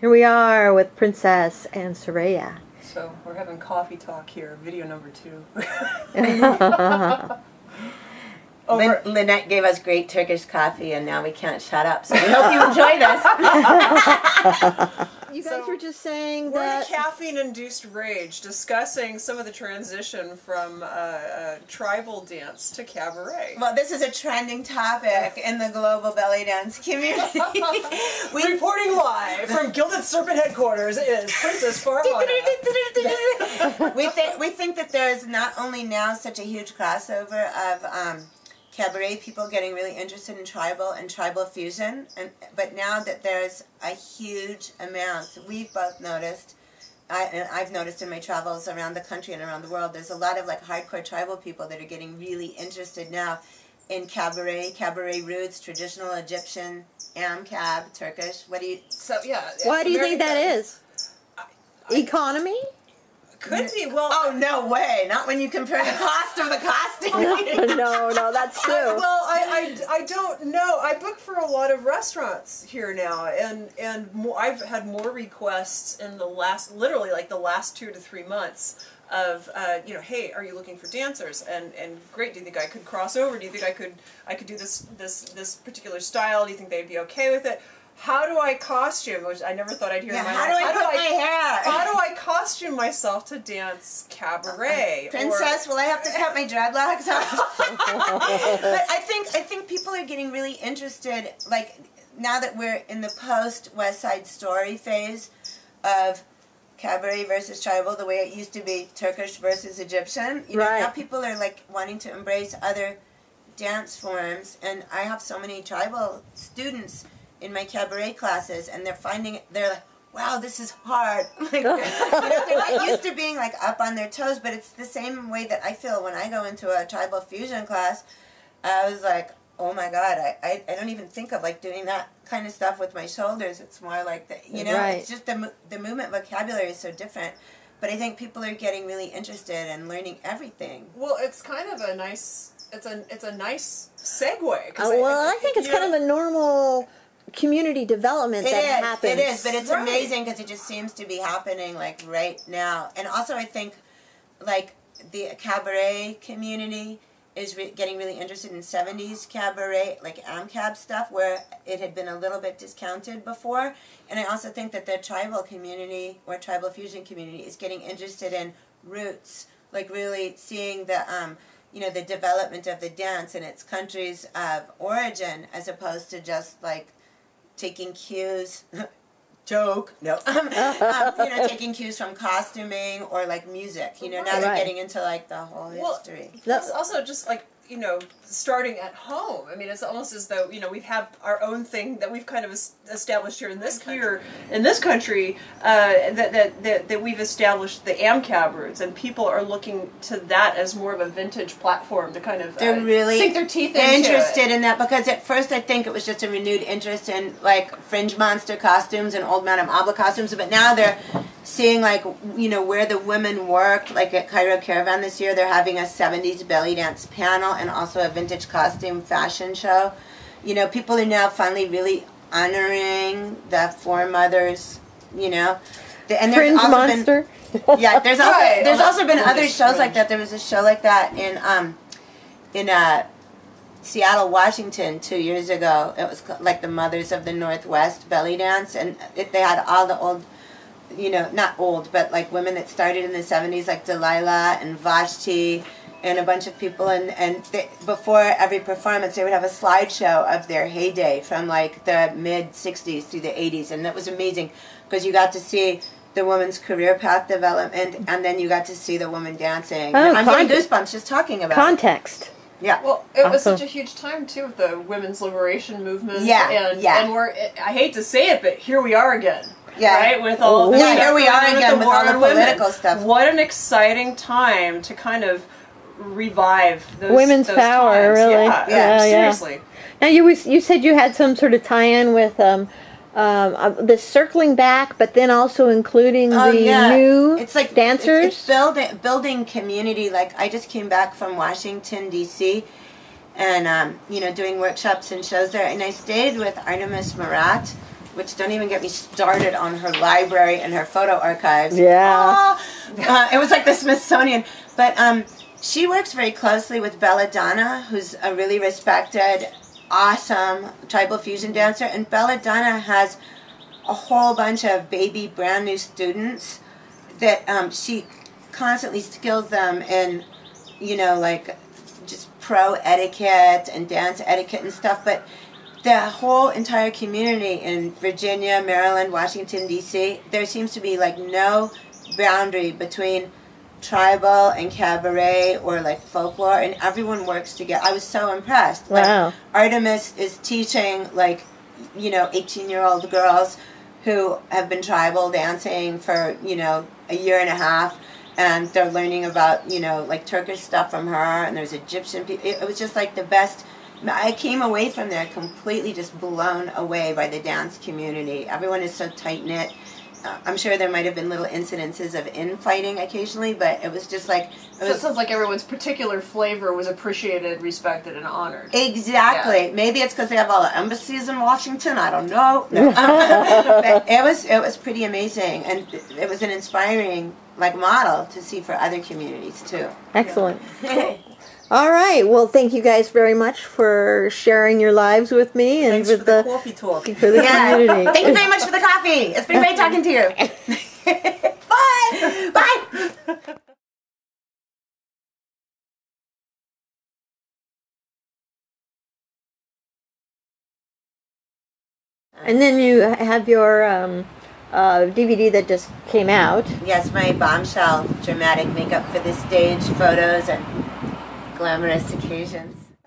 Here we are with Princess and Surreyya. So we're having coffee talk here, video number 2. Lynette gave us great Turkish coffee, and now we can't shut up. So we hope you enjoy this. You guys were just saying we're that... in a caffeine-induced rage discussing some of the transition from tribal dance to cabaret. Well, this is a trending topic in the global belly dance community. Reporting live from Gilded Serpent headquarters is Princess Farhana. we think that there's not only now such a huge crossover of cabaret people getting really interested in tribal and tribal fusion, but now that there's a huge amount, we've both noticed, I've noticed in my travels around the country and around the world, there's a lot of like hardcore tribal people that are getting really interested now in cabaret roots, traditional Egyptian, cab, Turkish. What do you? So yeah. Why do you think that is? Economy? Could be. Well, oh no way! Not when you compare the cost of the costume. No, that's true. I don't know. I book for a lot of restaurants here now, and I've had more requests in the literally the last 2 to 3 months of hey, are you looking for dancers? And great. Do you think I could cross over? Do you think I could do this particular style? Do you think they'd be okay with it? How do I costume? Which I never thought I'd hear in my life. How do I put my hair? How do I costume myself to dance cabaret? Princess, will I have to cut my dreadlocks off? But I think people are getting really interested, like, now that we're in the post-West Side Story phase of cabaret versus tribal, the way it used to be Turkish versus Egyptian. You know, now people are, like, wanting to embrace other dance forms, and I have so many tribal students in my cabaret classes, and they're like, wow, this is hard. Like, they're not used to being like up on their toes, but it's the same way that I feel when I go into a tribal fusion class. I was like, oh my God, I don't even think of like doing that kind of stuff with my shoulders. It's more like it's just the movement vocabulary is so different. But I think people are getting really interested in learning everything. Well, it's kind of a nice, it's a nice segue. I think it's kind of a normal community development that happens. It is, but it's amazing because it just seems to be happening like right now. And also I think like the cabaret community is getting really interested in 70s cabaret, like AMCAB stuff, where it had been a little bit discounted before. And I also think that the tribal community, or tribal fusion community, is getting interested in roots, like really seeing the the development of the dance in its countries of origin, as opposed to just like taking cues, taking cues from costuming or like music. Now they're getting into like the whole history. That's also just like starting at home. I mean, it's almost as though we have our own thing that we've kind of established here in this country. That we've established the AMCAB roots, and people are looking to that as more of a vintage platform to kind of they're really sink their teeth into interested in that, because at first I think it was just a renewed interest in like fringe monster costumes and old Madame Abla costumes, but now they're seeing like where the women worked. Like at Cairo Caravan this year, they're having a 70s belly dance panel and also a vintage costume fashion show. People are now finally really honoring the foremothers. And there's Fringe also monster. There's also been other shows like that. There was a show like that in Seattle, Washington 2 years ago. It was like the Mothers of the Northwest belly dance, and they had all the old, not old, but like women that started in the 70s, like Delilah and Vashti and a bunch of people, and before every performance they would have a slideshow of their heyday from like the mid-60s through the 80s, and that was amazing because you got to see the woman's career path development, and then you got to see the woman dancing. I'm getting goosebumps just talking about context. Yeah. Well, it was such a huge time too with the women's liberation movement. And I hate to say it, but here we are again. Yeah. Right? With all the here we are again with all the political stuff. What an exciting time to kind of revive those women's power, times. really. Yeah, seriously. Now you said you had some sort of tie-in with the circling back, but then also including new dancers. It's building community. Like I just came back from Washington D.C. and doing workshops and shows there, and I stayed with Artemis Murat, which don't even get me started on her library and her photo archives. Yeah. It was like the Smithsonian. But she works very closely with Belladonna, who's a really respected, awesome tribal fusion dancer. And Belladonna has a whole bunch of baby brand new students that she constantly skills them in, you know, like just pro etiquette and dance etiquette and stuff. But the whole entire community in Virginia, Maryland, Washington, D.C., there seems to be like no boundary between tribal and cabaret or like folklore, and everyone works together. I was so impressed. Wow. Like, Artemis is teaching, like, you know, 18-year-old girls who have been tribal dancing for, you know, a year and a half, and they're learning about, you know, like Turkish stuff from her, and there's Egyptian people. It was just like the best. I came away from there completely just blown away by the dance community. Everyone is so tight-knit. I'm sure there might have been little incidences of infighting occasionally, but it was just like... So it sounds like everyone's particular flavor was appreciated, respected, and honored. Exactly. Yeah. Maybe it's because they have all the embassies in Washington. I don't know. No. But it was pretty amazing, and it was an inspiring like model to see for other communities too. Excellent. Yeah. All right. Well, thank you guys very much for sharing your lives with me and Thanks with for the coffee talk. For the community. Thank you very much for the coffee. It's been great talking to you. Bye. Bye. And then you have your DVD that just came out. Yes, my bombshell dramatic makeup for the stage, photos, and glamorous occasions.